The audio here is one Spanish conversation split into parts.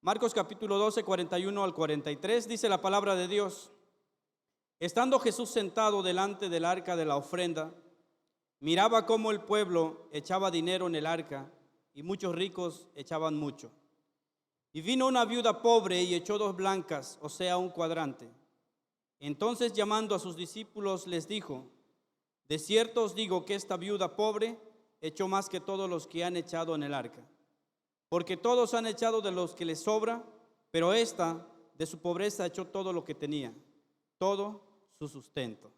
Marcos capítulo 12, 41 al 43, dice la palabra de Dios: Estando Jesús sentado delante del arca de la ofrenda, miraba cómo el pueblo echaba dinero en el arca, y muchos ricos echaban mucho. Y vino una viuda pobre y echó 2 blancas, o sea, un cuadrante. Entonces, llamando a sus discípulos, les dijo: De cierto os digo que esta viuda pobre echó más que todos los que han echado en el arca. Porque todos han echado de los que les sobra, pero esta de su pobreza echó todo lo que tenía, todo su sustento.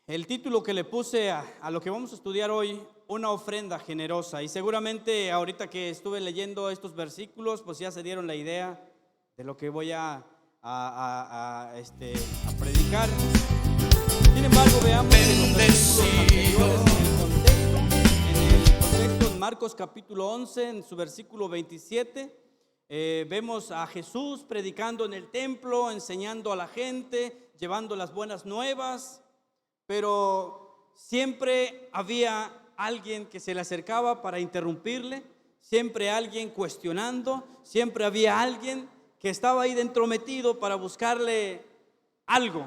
El título que le puse a lo que vamos a estudiar hoy: una ofrenda generosa. Y seguramente ahorita que estuve leyendo estos versículos, pues ya se dieron la idea de lo que voy a predicar. Sin embargo, veamos los versículos anteriores en el contexto. En Marcos capítulo 11, en su versículo 27, vemos a Jesús predicando en el templo, enseñando a la gente, llevando las buenas nuevas. Pero siempre había alguien que se le acercaba para interrumpirle, siempre alguien cuestionando, siempre había alguien que estaba ahí dentro metido para buscarle algo,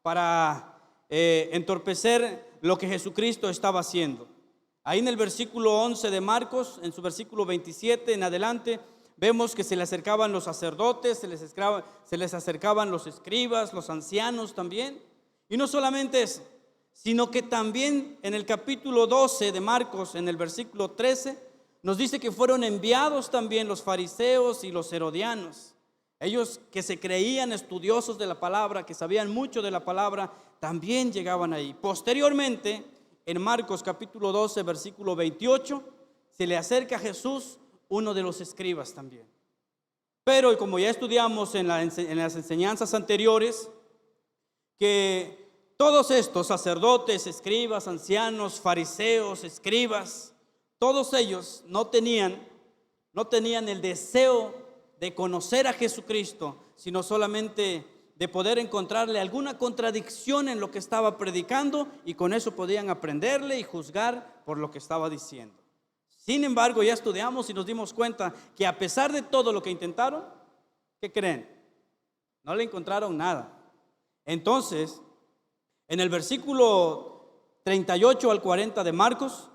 para entorpecer lo que Jesucristo estaba haciendo. Ahí en el versículo 11 de Marcos, en su versículo 27 en adelante, vemos que se le acercaban los sacerdotes, se les acercaban los escribas, los ancianos también. Y no solamente eso, sino que también en el capítulo 12 de Marcos, en el versículo 13, nos dice que fueron enviados también los fariseos y los herodianos. Ellos que se creían estudiosos de la palabra, que sabían mucho de la palabra, también llegaban ahí. Posteriormente, en Marcos capítulo 12, versículo 28, se le acerca a Jesús uno de los escribas también. Pero como ya estudiamos en las enseñanzas anteriores, que todos estos sacerdotes, escribas, ancianos, fariseos, escribas, todos ellos no tenían el deseo de conocer a Jesucristo, sino solamente de poder encontrarle alguna contradicción en lo que estaba predicando, y con eso podían aprenderle y juzgar por lo que estaba diciendo. Sin embargo, ya estudiamos y nos dimos cuenta que a pesar de todo lo que intentaron, ¿qué creen? No le encontraron nada. Entonces, en el versículo 38 al 40 de Marcos,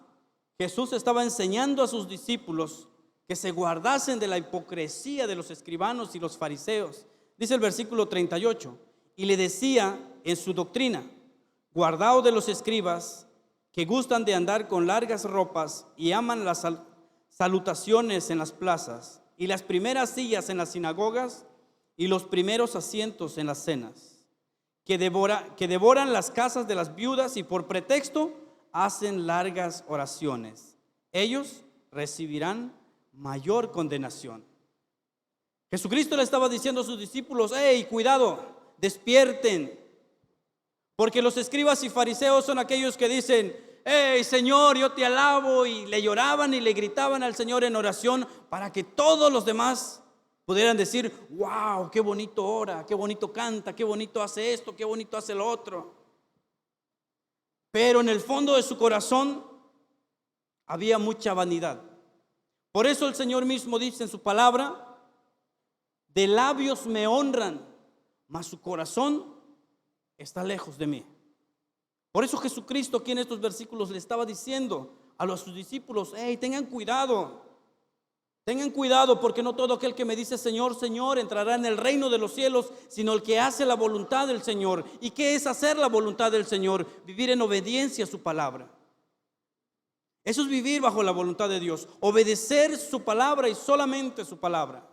Jesús estaba enseñando a sus discípulos que se guardasen de la hipocresía de los escribanos y los fariseos. Dice el versículo 38: y le decía en su doctrina: guardaos de los escribas, que gustan de andar con largas ropas y aman las salutaciones en las plazas, y las primeras sillas en las sinagogas, y los primeros asientos en las cenas, que devoran las casas de las viudas, y por pretexto hacen largas oraciones. Ellos recibirán mayor condenación. Jesucristo le estaba diciendo a sus discípulos: hey, cuidado, despierten, porque los escribas y fariseos son aquellos que dicen: hey, Señor, yo te alabo, y le lloraban y le gritaban al Señor en oración para que todos los demás pudieran decir: wow, qué bonito ora, qué bonito canta, qué bonito hace esto, qué bonito hace lo otro. Pero en el fondo de su corazón había mucha vanidad. Por eso el Señor mismo dice en su palabra: de labios me honran, mas su corazón está lejos de mí. Por eso Jesucristo aquí en estos versículos le estaba diciendo a sus discípulos: hey, tengan cuidado, porque no todo aquel que me dice Señor, Señor entrará en el reino de los cielos, sino el que hace la voluntad del Señor. ¿Y qué es hacer la voluntad del Señor? Vivir en obediencia a su palabra. Eso es vivir bajo la voluntad de Dios, obedecer su palabra y solamente su palabra.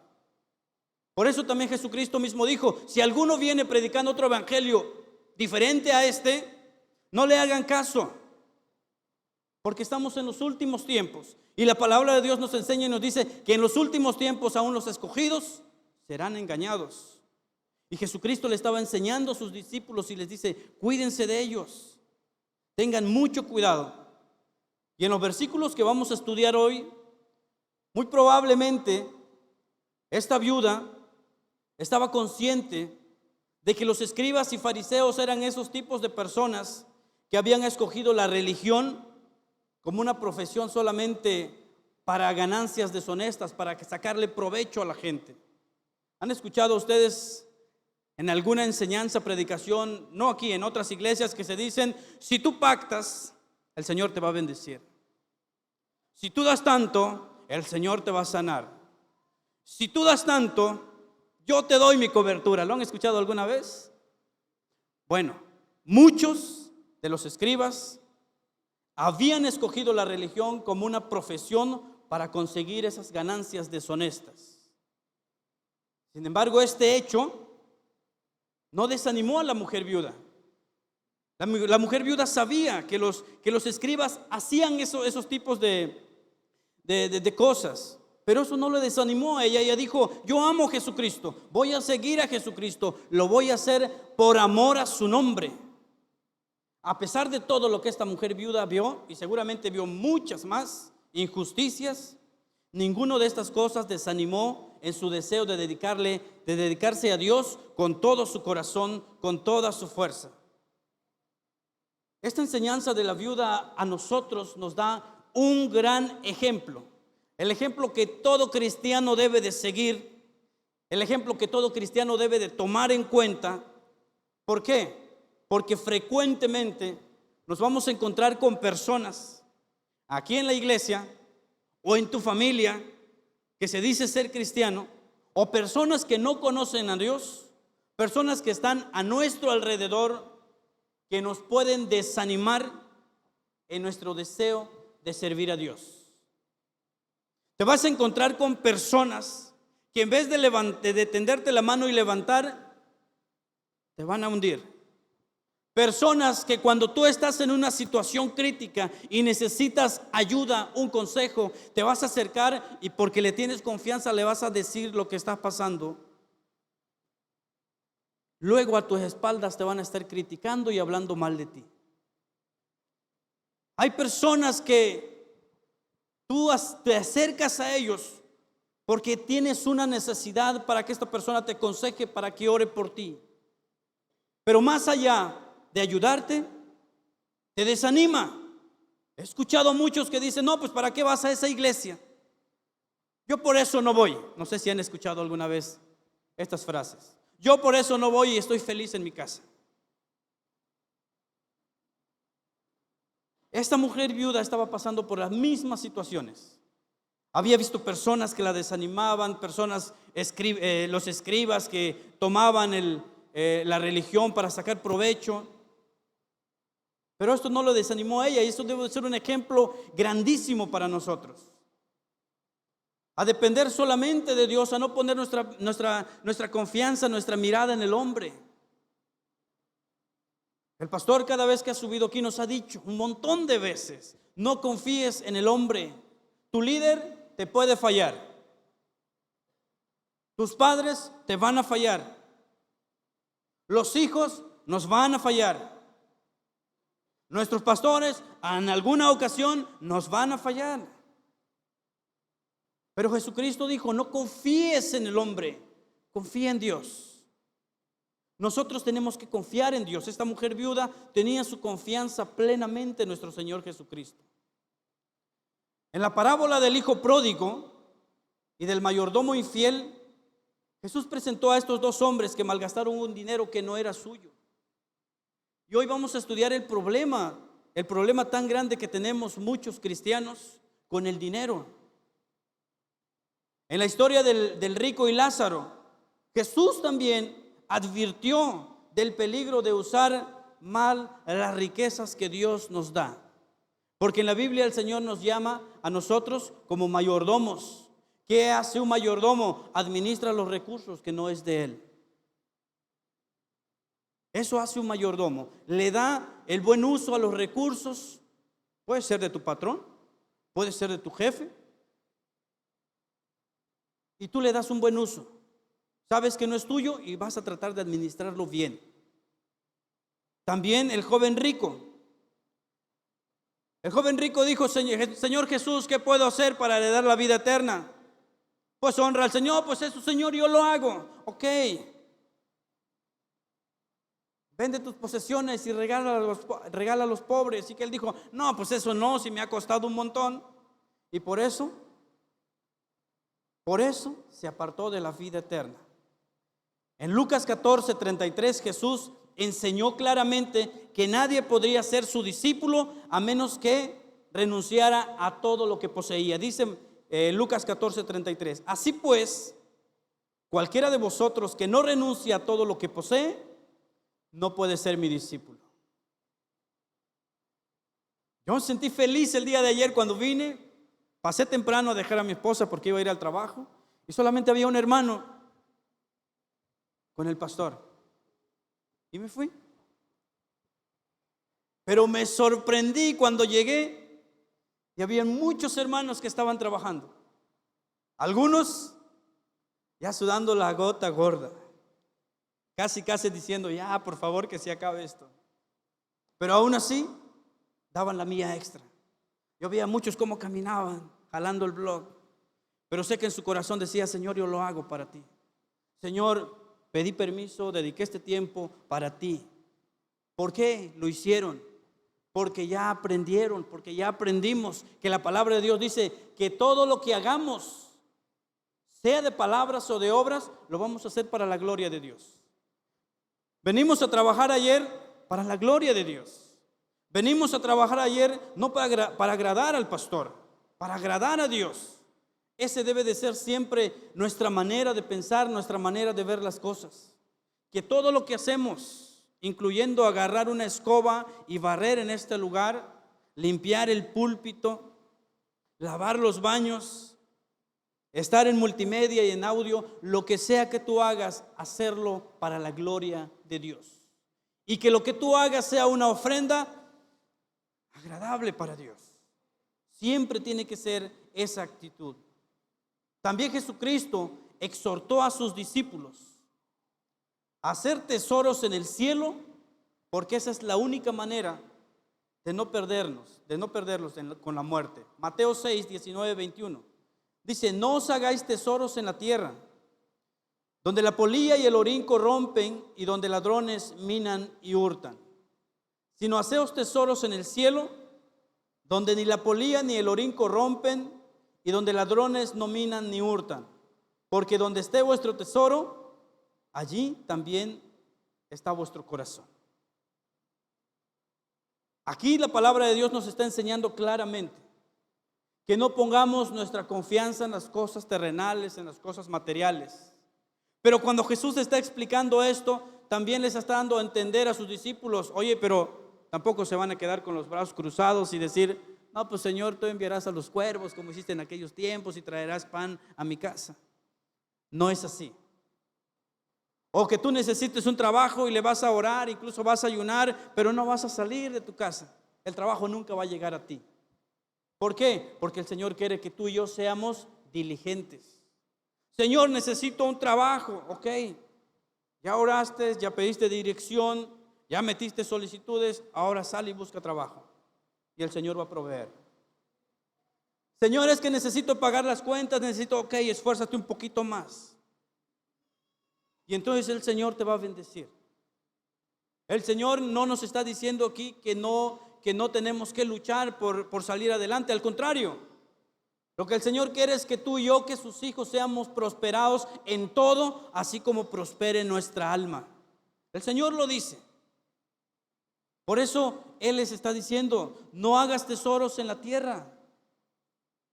Por eso también Jesucristo mismo dijo: si alguno viene predicando otro evangelio diferente a este, no le hagan caso, porque estamos en los últimos tiempos. Y la palabra de Dios nos enseña y nos dice que en los últimos tiempos aún los escogidos serán engañados. Y Jesucristo le estaba enseñando a sus discípulos y les dice: cuídense de ellos, tengan mucho cuidado. Y en los versículos que vamos a estudiar hoy, muy probablemente esta viuda estaba consciente de que los escribas y fariseos eran esos tipos de personas que habían escogido la religión como una profesión solamente para ganancias deshonestas, para sacarle provecho a la gente. ¿Han escuchado ustedes en alguna enseñanza, predicación, no aquí, en otras iglesias, que se dicen: si tú pactas, el Señor te va a bendecir; si tú das tanto, el Señor te va a sanar; si tú das tanto, yo te doy mi cobertura? ¿Lo han escuchado alguna vez? Bueno, muchos de los escribas habían escogido la religión como una profesión para conseguir esas ganancias deshonestas. Sin embargo, este hecho no desanimó a la mujer viuda. La mujer viuda sabía que los escribas hacían esos tipos de cosas, pero eso no le desanimó a ella. Ella dijo: yo amo a Jesucristo, voy a seguir a Jesucristo, lo voy a hacer por amor a su nombre. A pesar de todo lo que esta mujer viuda vio, y seguramente vio muchas más injusticias, ninguno de estas cosas desanimó en su deseo de dedicarse a Dios con todo su corazón, con toda su fuerza. Esta enseñanza de la viuda a nosotros nos da un gran ejemplo, el ejemplo que todo cristiano debe de seguir, el ejemplo que todo cristiano debe de tomar en cuenta. ¿Por qué? Porque frecuentemente nos vamos a encontrar con personas aquí en la iglesia o en tu familia que se dice ser cristiano, o personas que no conocen a Dios, personas que están a nuestro alrededor, que nos pueden desanimar en nuestro deseo de servir a Dios. Te vas a encontrar con personas que en vez de tenderte la mano y levantar, te van a hundir. Personas que cuando tú estás en una situación crítica y necesitas ayuda, un consejo, te vas a acercar y porque le tienes confianza le vas a decir lo que está pasando. Luego a tus espaldas te van a estar criticando y hablando mal de ti. Hay personas que tú te acercas a ellos porque tienes una necesidad para que esta persona te aconseje, para que ore por ti. Pero más allá de ayudarte, te desanima. He escuchado a muchos que dicen: no, pues ¿para qué vas a esa iglesia? Yo por eso no voy. No sé si han escuchado alguna vez estas frases. Yo por eso no voy y estoy feliz en mi casa. Esta mujer viuda estaba pasando por las mismas situaciones. Había visto personas que la desanimaban, los escribas que tomaban la religión para sacar provecho. Pero esto no lo desanimó a ella, y esto debe ser un ejemplo grandísimo para nosotros. A depender solamente de Dios, a no poner nuestra confianza, nuestra mirada en el hombre. El pastor, cada vez que ha subido aquí, nos ha dicho un montón de veces: no confíes en el hombre. Tu líder te puede fallar, tus padres te van a fallar, los hijos nos van a fallar, nuestros pastores en alguna ocasión nos van a fallar. Pero Jesucristo dijo: no confíes en el hombre, confía en Dios. Nosotros tenemos que confiar en Dios. Esta mujer viuda tenía su confianza plenamente en nuestro Señor Jesucristo. En la parábola del hijo pródigo y del mayordomo infiel, Jesús presentó a estos dos hombres que malgastaron un dinero que no era suyo. Y hoy vamos a estudiar el problema tan grande que tenemos muchos cristianos con el dinero. En la historia del rico y Lázaro, Jesús también advirtió del peligro de usar mal las riquezas que Dios nos da. Porque en la Biblia el Señor nos llama a nosotros como mayordomos. ¿Qué hace un mayordomo? Administra los recursos que no es de él. Eso hace un mayordomo. Le da el buen uso a los recursos. Puede ser de tu patrón, puede ser de tu jefe, y tú le das un buen uso. Sabes que no es tuyo y vas a tratar de administrarlo bien. También el joven rico. El joven rico dijo: Señor Jesús, ¿qué puedo hacer para heredar la vida eterna? Pues honra al Señor. Pues eso, Señor, yo lo hago. Ok. Vende tus posesiones y regala a los pobres. Y que él dijo: no, pues eso no, si me ha costado un montón. Y por eso Por eso se apartó de la vida eterna. En Lucas 14:33 Jesús enseñó claramente que nadie podría ser su discípulo a menos que renunciara a todo lo que poseía. Dice Lucas 14:33: así pues, cualquiera de vosotros que no renuncie a todo lo que posee, no puede ser mi discípulo. Yo me sentí feliz el día de ayer cuando vine. Pasé temprano a dejar a mi esposa porque iba a ir al trabajo y solamente había un hermano con el pastor y me fui. Pero me sorprendí cuando llegué y había muchos hermanos que estaban trabajando. Algunos ya sudando la gota gorda, casi diciendo ya por favor que se acabe esto. Pero aún así daban la milla extra. Yo veía a muchos cómo caminaban jalando el blog, pero sé que en su corazón decía: Señor, yo lo hago para ti. Señor, pedí permiso, dediqué este tiempo para ti. ¿Por qué lo hicieron? Porque ya aprendieron, porque ya aprendimos que la palabra de Dios dice que todo lo que hagamos, sea de palabras o de obras, lo vamos a hacer para la gloria de Dios. Venimos a trabajar ayer para la gloria de Dios. Venimos a trabajar ayer no para agradar al pastor, para agradar a Dios. Ese debe de ser siempre nuestra manera de pensar, nuestra manera de ver las cosas. Que todo lo que hacemos, incluyendo agarrar una escoba y barrer en este lugar, limpiar el púlpito, lavar los baños, estar en multimedia y en audio, lo que sea que tú hagas, hacerlo para la gloria de Dios. Y que lo que tú hagas sea una ofrenda agradable para Dios. Siempre tiene que ser esa actitud. También Jesucristo exhortó a sus discípulos a hacer tesoros en el cielo, porque esa es la única manera de no perderlos con la muerte. Mateo 6:19-21 dice: no os hagáis tesoros en la tierra, donde la polilla y el orín corrompen y donde ladrones minan y hurtan, sino haceos tesoros en el cielo, donde ni la polilla ni el orín corrompen y donde ladrones no minan ni hurtan, porque donde esté vuestro tesoro, allí también está vuestro corazón. Aquí la palabra de Dios nos está enseñando claramente que no pongamos nuestra confianza en las cosas terrenales, en las cosas materiales. Pero cuando Jesús está explicando esto, también les está dando a entender a sus discípulos: oye, pero tampoco se van a quedar con los brazos cruzados y decir: no, pues Señor, tú enviarás a los cuervos como hiciste en aquellos tiempos y traerás pan a mi casa. No es así. O que tú necesites un trabajo y le vas a orar, incluso vas a ayunar, pero no vas a salir de tu casa. El trabajo nunca va a llegar a ti. ¿Por qué? Porque el Señor quiere que tú y yo seamos diligentes. Señor, necesito un trabajo. Ok, ya oraste, ya pediste dirección, ya metiste solicitudes, ahora sal y busca trabajo y el Señor va a proveer. Señor, es que necesito pagar las cuentas, ok, esfuérzate un poquito más. Y entonces el Señor te va a bendecir. El Señor no nos está diciendo aquí que no tenemos que luchar por salir adelante. Al contrario, lo que el Señor quiere es que tú y yo, que sus hijos, seamos prosperados en todo, así como prospere nuestra alma. El Señor lo dice. Por eso Él les está diciendo: no hagas tesoros en la tierra.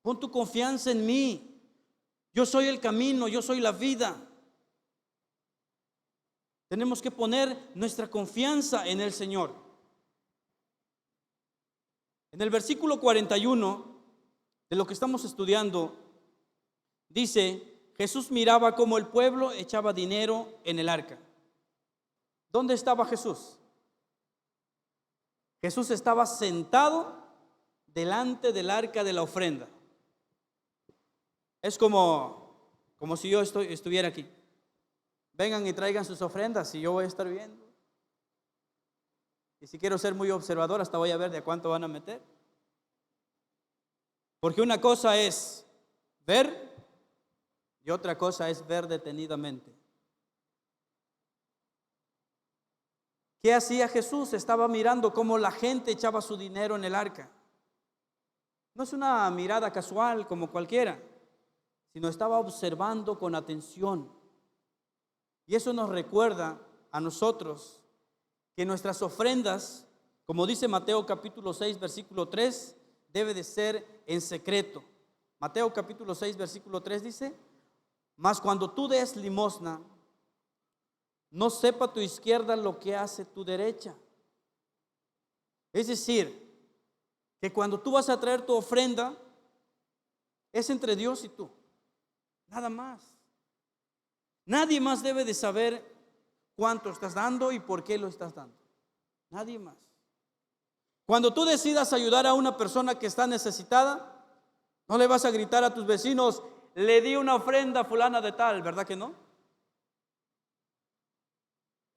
Pon tu confianza en mí. Yo soy el camino, yo soy la vida. Tenemos que poner nuestra confianza en el Señor. En el versículo 41 de lo que estamos estudiando, dice: Jesús miraba cómo el pueblo echaba dinero en el arca. ¿Dónde estaba Jesús? Jesús estaba sentado delante del arca de la ofrenda. Es como si yo estuviera aquí. Vengan y traigan sus ofrendas y yo voy a estar viendo. Y si quiero ser muy observador, hasta voy a ver de a cuánto van a meter. Porque una cosa es ver y otra cosa es ver detenidamente. ¿Qué hacía Jesús? Estaba mirando cómo la gente echaba su dinero en el arca. No es una mirada casual como cualquiera, sino estaba observando con atención. Y eso nos recuerda a nosotros que nuestras ofrendas, como dice Mateo capítulo 6, versículo 3, debe de ser en secreto. Mateo capítulo 6, versículo 3 dice: mas cuando tú des limosna, no sepa tu izquierda lo que hace tu derecha. Es decir, que cuando tú vas a traer tu ofrenda, es entre Dios y tú, nada más. Nadie más debe de saber cuánto estás dando y por qué lo estás dando. Nadie más. Cuando tú decidas ayudar a una persona que está necesitada, no le vas a gritar a tus vecinos: le di una ofrenda a fulana de tal, ¿verdad que no?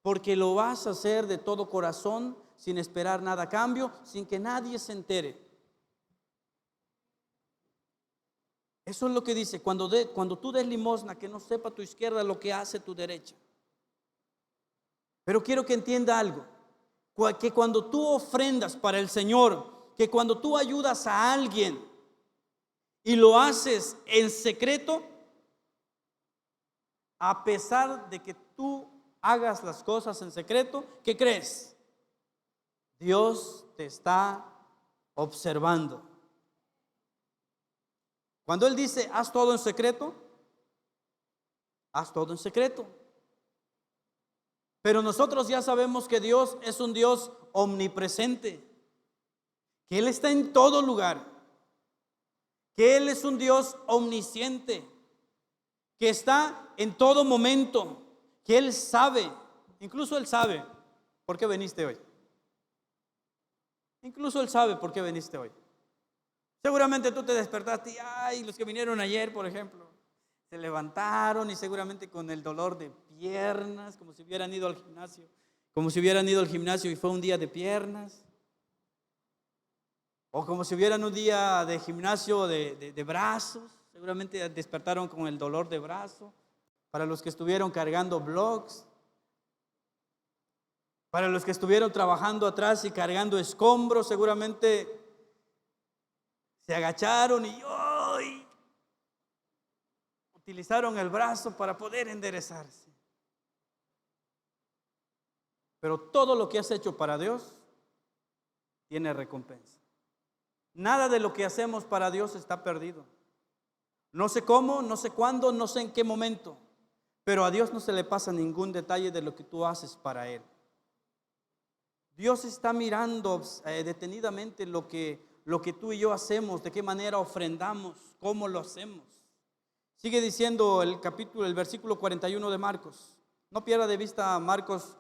Porque lo vas a hacer de todo corazón, sin esperar nada a cambio, sin que nadie se entere. Eso es lo que dice: cuando tú des limosna, que no sepa tu izquierda lo que hace tu derecha. Pero quiero que entienda algo, que cuando tú ofrendas para el Señor, que cuando tú ayudas a alguien y lo haces en secreto, a pesar de que tú hagas las cosas en secreto, ¿qué crees? Dios te está observando. Cuando Él dice: haz todo en secreto, haz todo en secreto. Pero nosotros ya sabemos que Dios es un Dios omnipresente, que Él está en todo lugar, que Él es un Dios omnisciente, que está en todo momento, que Él sabe, incluso Él sabe por qué viniste hoy. Incluso Él sabe por qué viniste hoy. Seguramente tú te despertaste y los que vinieron ayer, por ejemplo, se levantaron y seguramente con el dolor de piernas, como si hubieran ido al gimnasio, y fue un día de piernas, o como si hubieran un día de gimnasio de brazos, seguramente despertaron con el dolor de brazo. Para los que estuvieron cargando blogs, para los que estuvieron trabajando atrás y cargando escombros, seguramente se agacharon y utilizaron el brazo para poder enderezarse. Pero todo lo que has hecho para Dios tiene recompensa. Nada de lo que hacemos para Dios está perdido. No sé cómo, no sé cuándo, no sé en qué momento, pero a Dios no se le pasa ningún detalle de lo que tú haces para Él. Dios está mirando detenidamente lo que tú y yo hacemos, de qué manera ofrendamos, cómo lo hacemos. Sigue diciendo el versículo 41 de Marcos. No pierda de vista Marcos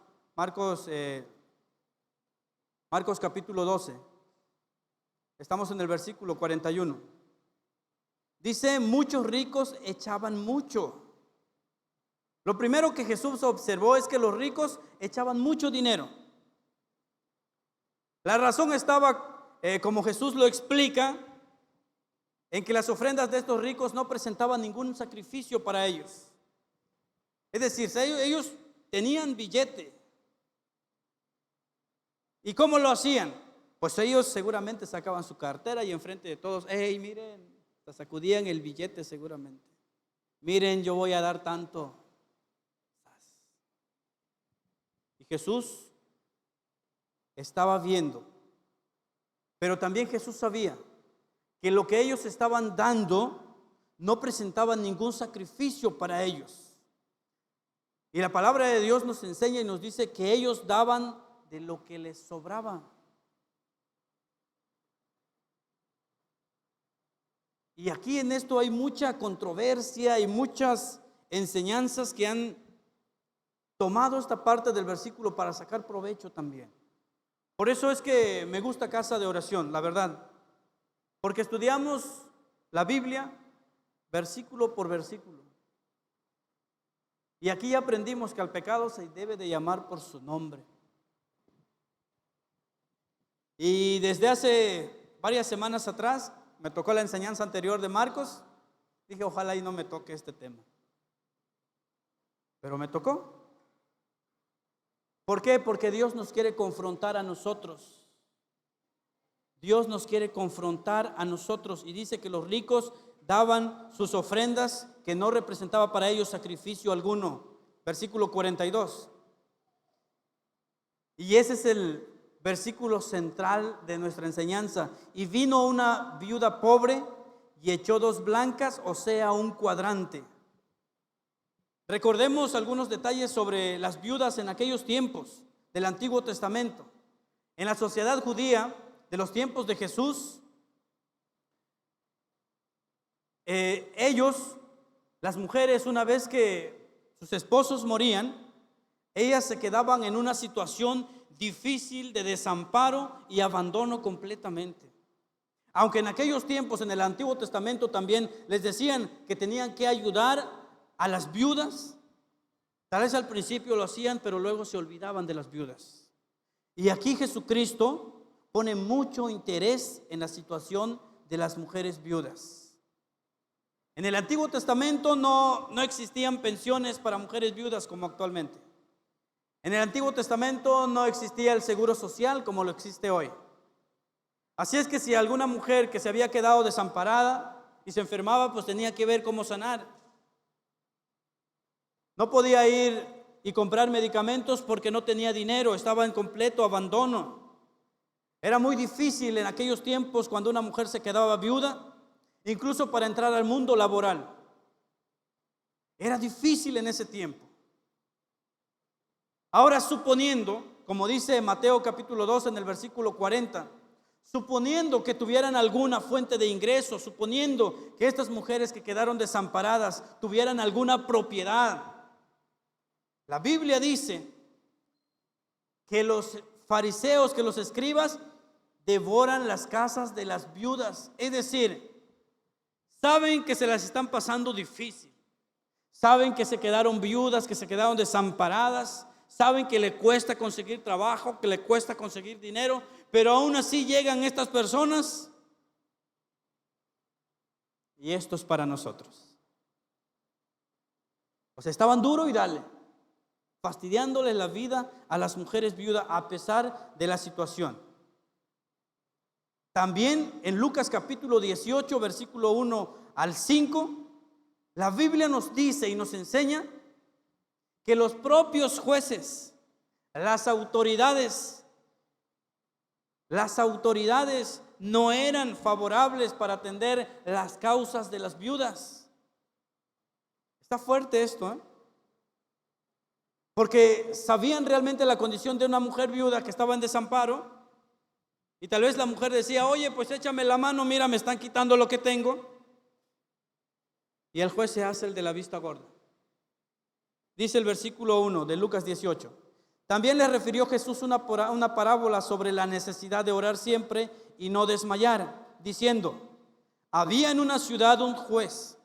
capítulo 12. Estamos en el versículo 41. Dice: muchos ricos echaban mucho. Lo primero que Jesús observó es que los ricos echaban mucho dinero. La razón estaba, como Jesús lo explica, en que las ofrendas de estos ricos no presentaban ningún sacrificio para ellos. Es decir, ellos tenían billete. ¿Y cómo lo hacían? Pues ellos seguramente sacaban su cartera y enfrente de todos: miren, sacudían el billete seguramente. Miren, yo voy a dar tanto. Y Jesús estaba viendo, pero también Jesús sabía que lo que ellos estaban dando no presentaba ningún sacrificio para ellos. Y la palabra de Dios nos enseña y nos dice que ellos daban de lo que les sobraba. Y aquí en esto hay mucha controversia y muchas enseñanzas que han tomado esta parte del versículo para sacar provecho también. Por eso es que me gusta Casa de Oración, la verdad, porque estudiamos la Biblia versículo por versículo. Y aquí ya aprendimos que al pecado se debe de llamar por su nombre. Y desde hace varias semanas atrás me tocó la enseñanza anterior de Marcos. Dije: ojalá y no me toque este tema. Pero me tocó. ¿Por qué? Porque Dios nos quiere confrontar a nosotros. Dios nos quiere confrontar a nosotros y dice que los ricos daban sus ofrendas que no representaba para ellos sacrificio alguno. Versículo 42. Y ese es el versículo central de nuestra enseñanza. Y vino una viuda pobre y echó 2 blancas, o sea, un cuadrante. Recordemos algunos detalles sobre las viudas en aquellos tiempos del Antiguo Testamento. En la sociedad judía de los tiempos de Jesús, las mujeres, una vez que sus esposos morían, ellas se quedaban en una situación difícil de desamparo y abandono completamente. Aunque en aquellos tiempos, en el Antiguo Testamento, también les decían que tenían que ayudar a las viudas. Tal vez al principio lo hacían, pero luego se olvidaban de las viudas. Y aquí Jesucristo pone mucho interés en la situación de las mujeres viudas. En el Antiguo Testamento no existían pensiones para mujeres viudas como actualmente. En el Antiguo Testamento no existía el seguro social como lo existe hoy. Así es que si alguna mujer que se había quedado desamparada y se enfermaba, pues tenía que ver cómo sanar. No podía ir y comprar medicamentos porque no tenía dinero, estaba en completo abandono. Era muy difícil en aquellos tiempos cuando una mujer se quedaba viuda, incluso para entrar al mundo laboral. Era difícil en ese tiempo. Ahora suponiendo, como dice Mateo capítulo 2 en el versículo 40, suponiendo que tuvieran alguna fuente de ingreso, suponiendo que estas mujeres que quedaron desamparadas tuvieran alguna propiedad, la Biblia dice que los fariseos, que los escribas devoran las casas de las viudas. Es decir, saben que se las están pasando difícil, saben que se quedaron viudas, que se quedaron desamparadas, saben que le cuesta conseguir trabajo, que le cuesta conseguir dinero, pero aún así llegan estas personas y esto es para nosotros. O sea, estaban duro y dale, fastidiándole la vida a las mujeres viudas a pesar de la situación. También en Lucas capítulo 18, versículo 1 al 5, la Biblia nos dice y nos enseña que los propios jueces, las autoridades no eran favorables para atender las causas de las viudas. Está fuerte esto, ¿eh? Porque sabían realmente la condición de una mujer viuda que estaba en desamparo. Y tal vez la mujer decía: oye, pues échame la mano, mira, me están quitando lo que tengo. Y el juez se hace el de la vista gorda. Dice el versículo 1 de Lucas 18. También le refirió Jesús una parábola sobre la necesidad de orar siempre y no desmayar, diciendo: había en una ciudad un juez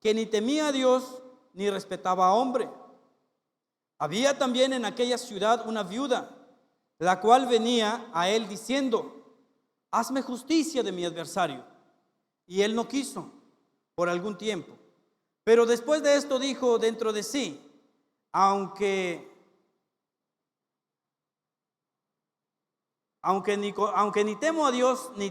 que ni temía a Dios ni respetaba a hombre. Había también en aquella ciudad una viuda, la cual venía a él diciendo: hazme justicia de mi adversario. Y él no quiso por algún tiempo. Pero después de esto dijo dentro de sí: aunque ni temo a Dios, ni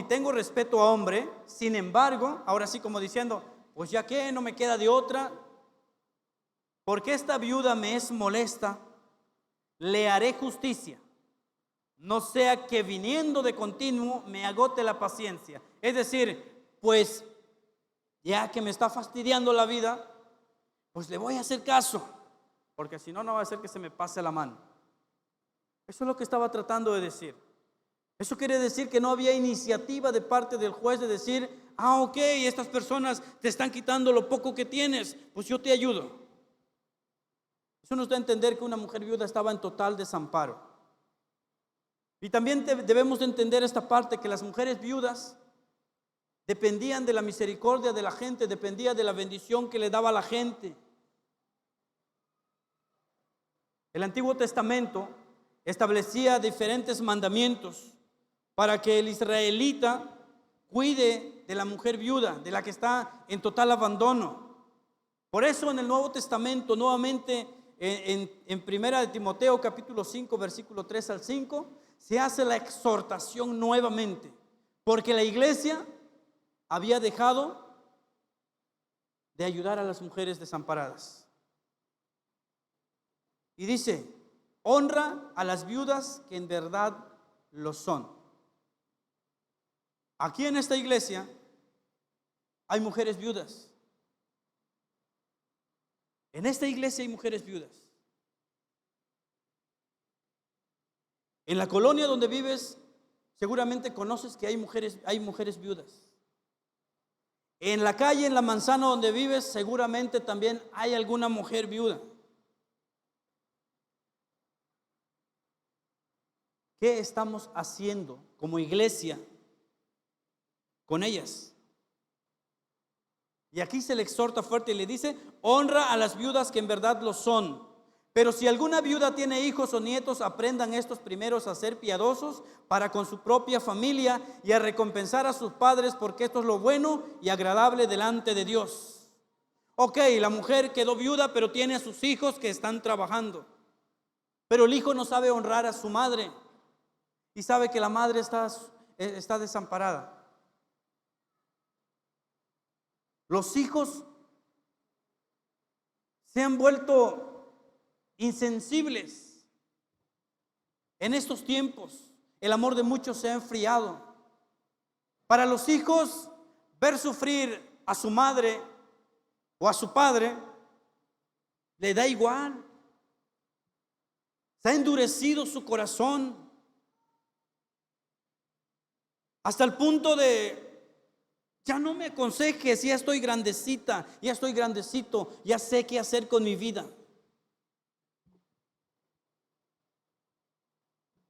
tengo respeto a hombre, sin embargo, ahora sí como diciendo, pues ya que no me queda de otra, porque esta viuda me es molesta, le haré justicia, no sea que viniendo de continuo me agote la paciencia. Es decir, pues ya que me está fastidiando la vida, pues le voy a hacer caso, porque si no, no va a ser que se me pase la mano. Eso es lo que estaba tratando de decir. Eso quiere decir que no había iniciativa de parte del juez de decir: ok, estas personas te están quitando lo poco que tienes, pues yo te ayudo. Eso nos da a entender que una mujer viuda estaba en total desamparo. Y también debemos de entender esta parte, que las mujeres viudas dependían de la misericordia de la gente, dependían de la bendición que le daba la gente. El Antiguo Testamento establecía diferentes mandamientos para que el israelita cuide de la mujer viuda, de la que está en total abandono. Por eso en el Nuevo Testamento, nuevamente en Primera de Timoteo capítulo 5 versículo 3 al 5, se hace la exhortación nuevamente, porque la iglesia había dejado de ayudar a las mujeres desamparadas. Y dice, honra a las viudas que en verdad lo son. Aquí en esta iglesia hay mujeres viudas. En esta iglesia hay mujeres viudas. En la colonia donde vives, seguramente conoces que hay mujeres viudas. En la calle, en la manzana donde vives, seguramente también hay alguna mujer viuda. ¿Qué estamos haciendo como iglesia con ellas? Y aquí se le exhorta fuerte y le dice, honra a las viudas que en verdad lo son. Pero si alguna viuda tiene hijos o nietos, aprendan estos primeros a ser piadosos para con su propia familia y a recompensar a sus padres, porque esto es lo bueno y agradable delante de Dios. Ok, la mujer quedó viuda, pero tiene a sus hijos que están trabajando. Pero el hijo no sabe honrar a su madre y sabe que la madre está desamparada. Los hijos se han vuelto insensibles en estos tiempos. El amor de muchos se ha enfriado. Para los hijos, ver sufrir a su madre o a su padre le da igual. Se ha endurecido su corazón hasta el punto de: ya no me aconsejes, ya estoy grandecita, ya estoy grandecito, ya sé qué hacer con mi vida.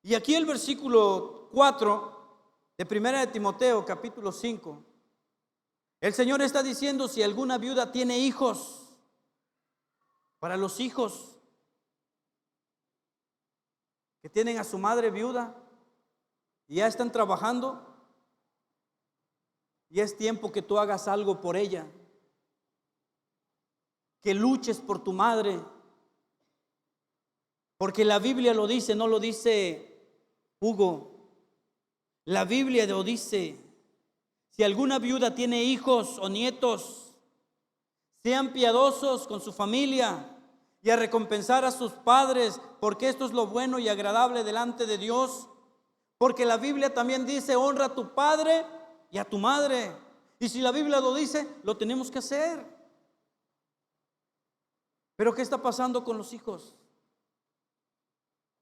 Y aquí el versículo 4 de 1 de Timoteo, capítulo 5, el Señor está diciendo: si alguna viuda tiene hijos, para los hijos que tienen a su madre viuda y ya están trabajando, y es tiempo que tú hagas algo por ella, que luches por tu madre, porque la Biblia lo dice, no lo dice Hugo, la Biblia lo dice. Si alguna viuda tiene hijos o nietos, sean piadosos con su familia y a recompensar a sus padres, porque esto es lo bueno y agradable delante de Dios. Porque la Biblia también dice: honra a tu padre y a tu madre. Y si la Biblia lo dice, lo tenemos que hacer. Pero ¿qué está pasando con los hijos?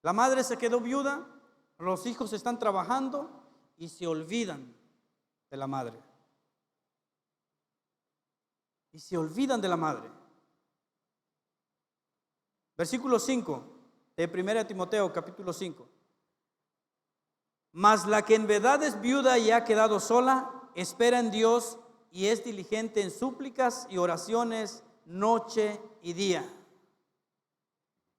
La madre se quedó viuda, los hijos están trabajando y se olvidan de la madre. Y se olvidan de la madre. Versículo 5 de 1 Timoteo, capítulo 5. Mas la que en verdad es viuda y ha quedado sola, espera en Dios y es diligente en súplicas y oraciones noche y día.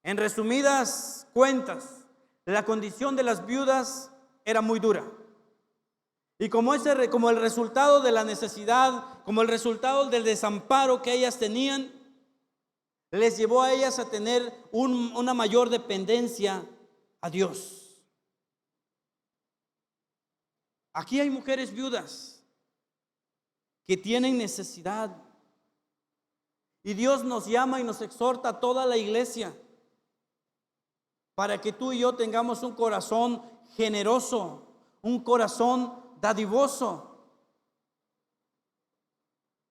En resumidas cuentas, la condición de las viudas era muy dura. Y como el resultado de la necesidad, como el resultado del desamparo que ellas tenían, les llevó a ellas a tener una mayor dependencia a Dios. Aquí hay mujeres viudas que tienen necesidad. Y Dios nos llama y nos exhorta a toda la iglesia para que tú y yo tengamos un corazón generoso, un corazón dadivoso.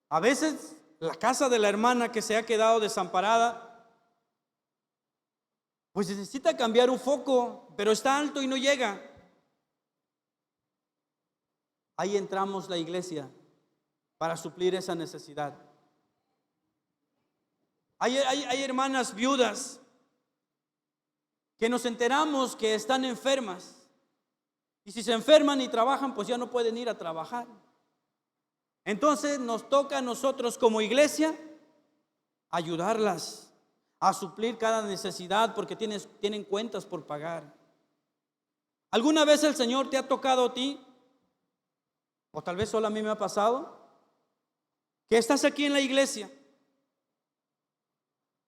A veces la casa de la hermana que se ha quedado desamparada, pues necesita cambiar un foco, pero está alto y no llega. Ahí entramos la iglesia para suplir esa necesidad. Hay hermanas viudas que nos enteramos que están enfermas. Y si se enferman y trabajan, pues ya no pueden ir a trabajar. Entonces nos toca a nosotros como iglesia ayudarlas a suplir cada necesidad, porque tienen cuentas por pagar. ¿Alguna vez el Señor te ha tocado a ti? O tal vez solo a mí me ha pasado, que estás aquí en la iglesia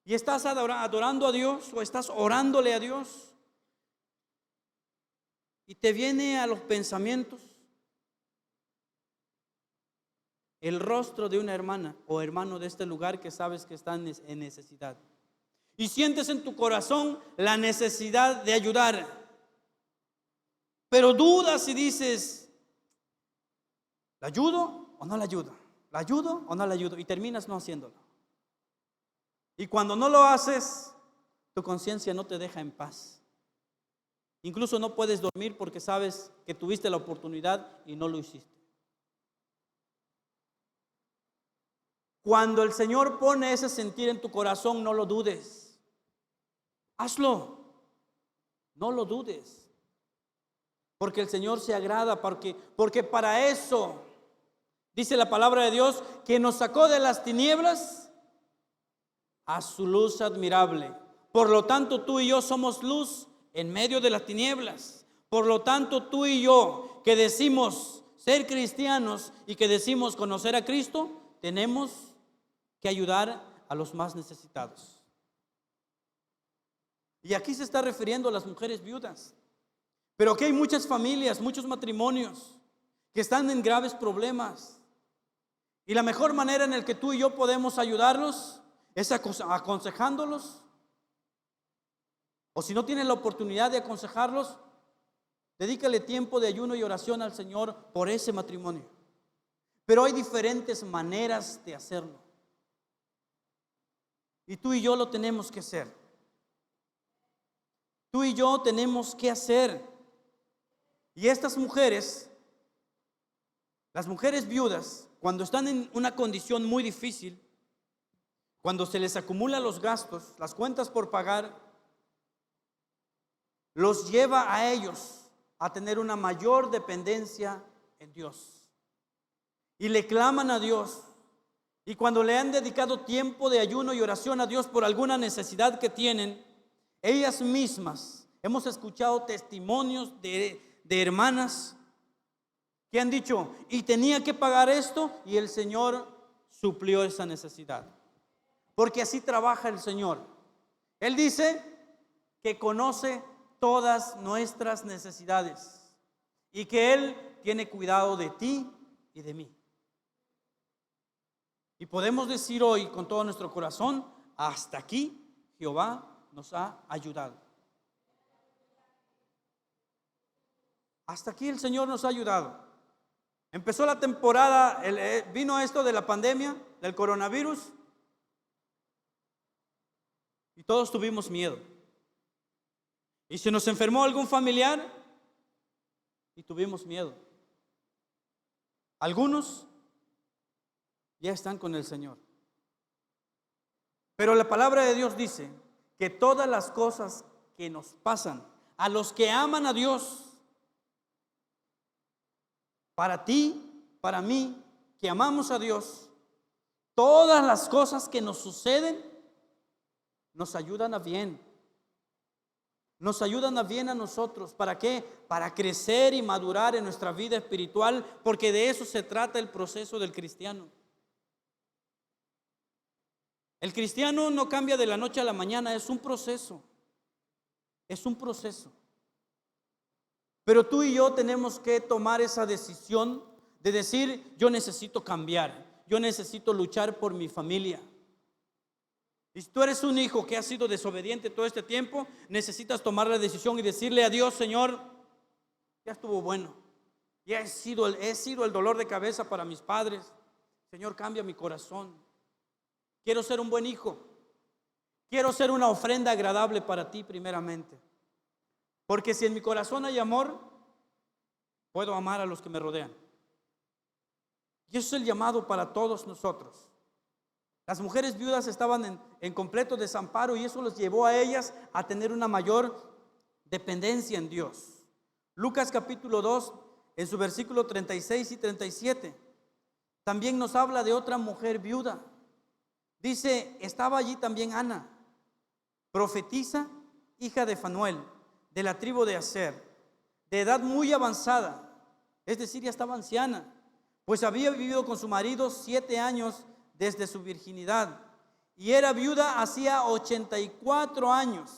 y estás adorando a Dios o estás orándole a Dios y te viene a los pensamientos el rostro de una hermana o hermano de este lugar que sabes que están en necesidad y sientes en tu corazón la necesidad de ayudar, pero dudas y dices, ¿la ayudo o no la ayudo? ¿La ayudo o no la ayudo? Y terminas no haciéndolo. Y cuando no lo haces, tu conciencia no te deja en paz. Incluso no puedes dormir porque sabes que tuviste la oportunidad y no lo hiciste. Cuando el Señor pone ese sentir en tu corazón, no lo dudes. Hazlo. No lo dudes. Porque el Señor se agrada, porque para eso dice la palabra de Dios que nos sacó de las tinieblas a su luz admirable. Por lo tanto, tú y yo somos luz en medio de las tinieblas. Por lo tanto, tú y yo que decimos ser cristianos y que decimos conocer a Cristo, tenemos que ayudar a los más necesitados. Y aquí se está refiriendo a las mujeres viudas. Pero aquí hay muchas familias, muchos matrimonios que están en graves problemas. Y la mejor manera en la que tú y yo podemos ayudarlos es aconsejándolos. O si no tienes la oportunidad de aconsejarlos, dedícale tiempo de ayuno y oración al Señor por ese matrimonio. Pero hay diferentes maneras de hacerlo. Y tú y yo lo tenemos que hacer. Tú y yo tenemos que hacer. Y estas mujeres, las mujeres viudas, cuando están en una condición muy difícil, cuando se les acumulan los gastos, las cuentas por pagar, los lleva a ellos a tener una mayor dependencia en Dios. Y le claman a Dios. Y cuando le han dedicado tiempo de ayuno y oración a Dios por alguna necesidad que tienen, ellas mismas, hemos escuchado testimonios de hermanas que han dicho, y tenía que pagar esto, y el Señor suplió esa necesidad. Porque así trabaja el Señor. Él dice que conoce todas nuestras necesidades y que Él tiene cuidado de ti y de mí. Y podemos decir hoy con todo nuestro corazón, hasta aquí Jehová nos ha ayudado. Hasta aquí el Señor nos ha ayudado. Empezó la temporada, vino esto de la pandemia, del coronavirus, y todos tuvimos miedo. Y se nos enfermó algún familiar y tuvimos miedo. Algunos ya están con el Señor. Pero la palabra de Dios dice que todas las cosas que nos pasan a los que aman a Dios, para ti, para mí, que amamos a Dios, todas las cosas que nos suceden nos ayudan a bien. Nos ayudan a bien a nosotros. ¿Para qué? Para crecer y madurar en nuestra vida espiritual, porque de eso se trata el proceso del cristiano. El cristiano no cambia de la noche a la mañana, es un proceso. Es un proceso. Pero tú y yo tenemos que tomar esa decisión de decir, yo necesito cambiar, yo necesito luchar por mi familia. Y si tú eres un hijo que ha sido desobediente todo este tiempo, necesitas tomar la decisión y decirle a Dios, Señor, ya estuvo bueno. Ya he sido el dolor de cabeza para mis padres. Señor, cambia mi corazón. Quiero ser un buen hijo. Quiero ser una ofrenda agradable para ti primeramente. Porque si en mi corazón hay amor, puedo amar a los que me rodean. Y eso es el llamado para todos nosotros. Las mujeres viudas estaban en completo desamparo y eso los llevó a ellas a tener una mayor dependencia en Dios. Lucas capítulo 2, en su versículo 36 y 37, también nos habla de otra mujer viuda. Dice, estaba allí también Ana, profetisa, hija de Fanuel, de la tribu de Aser, de edad muy avanzada, es decir, ya estaba anciana, pues había vivido con su marido 7 años desde su virginidad, y era viuda hacía 84 años.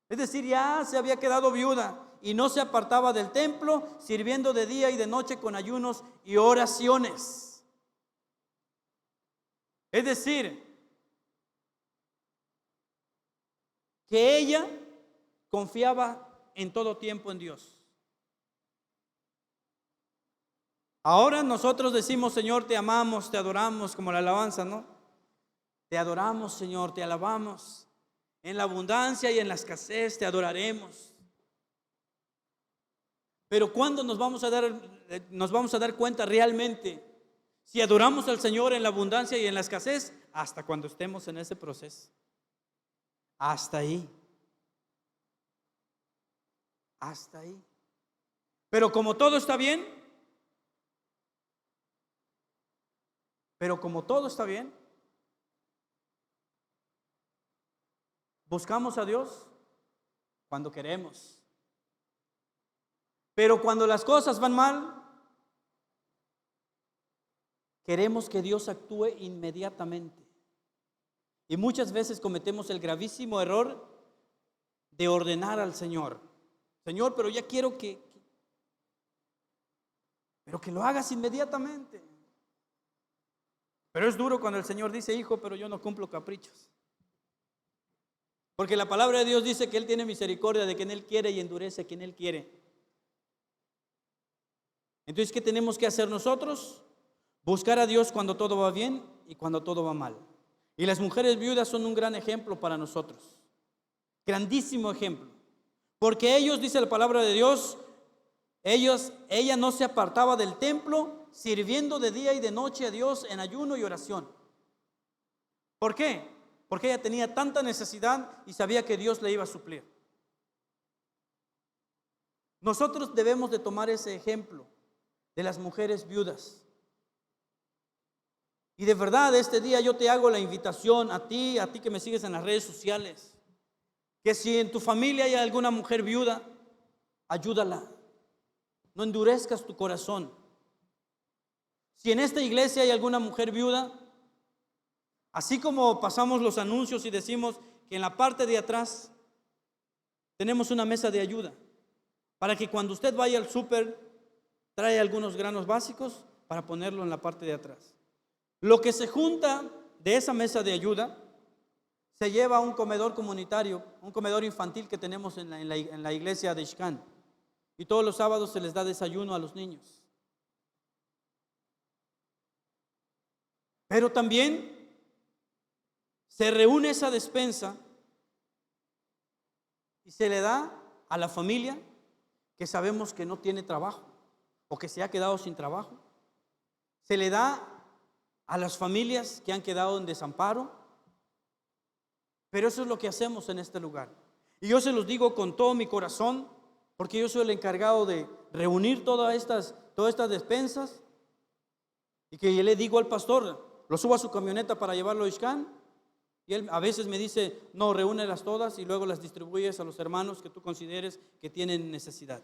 Es decir, ya se había quedado viuda y no se apartaba del templo, sirviendo de día y de noche con ayunos y oraciones. Es decir, que ella confiaba en todo tiempo en Dios. Ahora nosotros decimos, Señor, te amamos, te adoramos, como la alabanza, ¿no? Te adoramos, Señor, te alabamos. En la abundancia y en la escasez te adoraremos. Pero ¿cuándo nos vamos a dar cuenta realmente si adoramos al Señor en la abundancia y en la escasez? Hasta cuando estemos en ese proceso. Hasta ahí. Hasta ahí. Pero como todo está bien, buscamos a Dios cuando queremos. Pero cuando las cosas van mal, queremos que Dios actúe inmediatamente. Y muchas veces cometemos el gravísimo error de ordenar al Señor. Señor, pero ya quiero pero que lo hagas inmediatamente. Pero es duro cuando el Señor dice, hijo, pero yo no cumplo caprichos. Porque la palabra de Dios dice que Él tiene misericordia de quien Él quiere y endurece a quien Él quiere. Entonces, ¿qué tenemos que hacer nosotros? Buscar a Dios cuando todo va bien y cuando todo va mal. Y las mujeres viudas son un gran ejemplo para nosotros. Grandísimo ejemplo. Porque ellos, dice la palabra de Dios, ella no se apartaba del templo, sirviendo de día y de noche a Dios en ayuno y oración. ¿Por qué? Porque ella tenía tanta necesidad y sabía que Dios le iba a suplir. Nosotros debemos de tomar ese ejemplo de las mujeres viudas. Y de verdad, este día yo te hago la invitación a ti que me sigues en las redes sociales, que si en tu familia hay alguna mujer viuda, ayúdala. No endurezcas tu corazón. Si en esta iglesia hay alguna mujer viuda, así como pasamos los anuncios y decimos que en la parte de atrás tenemos una mesa de ayuda, para que cuando usted vaya al súper, trae algunos granos básicos para ponerlo en la parte de atrás. Lo que se junta de esa mesa de ayuda se lleva a un comedor comunitario, un comedor infantil que tenemos en la iglesia de Xcán. Y todos los sábados se les da desayuno a los niños. Pero también se reúne esa despensa y se le da a la familia que sabemos que no tiene trabajo o que se ha quedado sin trabajo. Se le da a las familias que han quedado en desamparo. Pero eso es lo que hacemos en este lugar. Y yo se los digo con todo mi corazón, porque yo soy el encargado de reunir todas estas despensas. Y que yo le digo al pastor, lo subo a su camioneta para llevarlo a Xcán. Y él a veces me dice, no, reúnelas todas y luego las distribuyes a los hermanos que tú consideres que tienen necesidad.